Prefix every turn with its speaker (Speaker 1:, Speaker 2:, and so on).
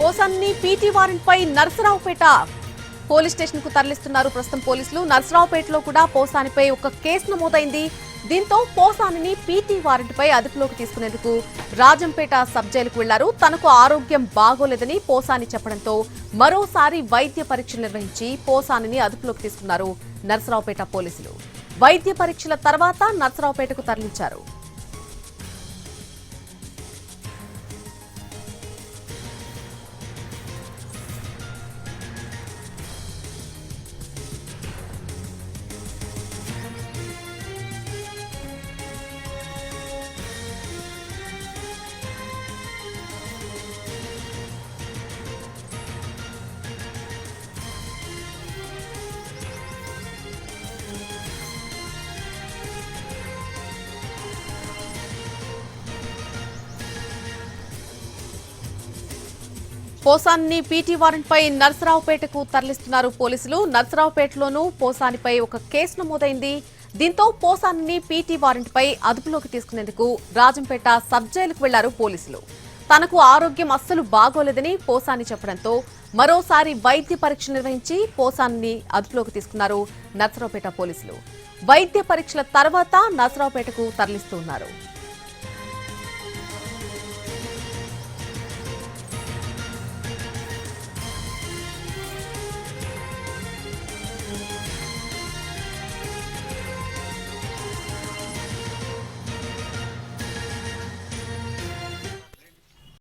Speaker 1: పోసాన్ని PT warrant పై Narasaraopet police station కు తరలిస్తున్నారు ప్రస్తుతం పోలీసులు. నర్సరావుపేటలో కూడా పోసానిపై ఒక కేసు నమోదైంది. దీంతో పోసానిని పీటీ వారెంట్ పై అదుపులోకి తీసుకునేందుకు రాజంపేట సబ్ జైలుకు వెళ్లారు. తనకు ఆరోగ్యం బాగోలేదని పోసాని చెప్పడంతో మరోసారి వైద్య పరీక్ష నిర్వహించి పోసానిని అదుపులోకి తీసుకున్నారు నర్సరావుపేట పోలీసులు. వైద్య పరీక్షల తర్వాత నర్సరావుపేటకు తరలించారు. పోసాన్ని పీటీ వారెంట్ పై నర్సరావుపేటకు తరలిస్తున్నారు పోలీసులు. నర్సరావుపేటలోనూ పోసానిపై ఒక కేసు నమోదైంది. దీంతో పోసాన్ని పీటీ వారెంట్ పై అదుపులోకి తీసుకునేందుకు రాజంపేట సబ్ జైలుకు వెళ్లారు పోలీసులు. తనకు ఆరోగ్యం అస్సలు బాగోలేదని పోసాని చెప్పడంతో మరోసారి వైద్య పరీక్ష నిర్వహించి పోసాన్ని అదుపులోకి తీసుకున్నారు నర్సరావుపేట పోలీసులు. వైద్య పరీక్షల తర్వాత నర్సరావుపేటకు తరలిస్తున్నారు.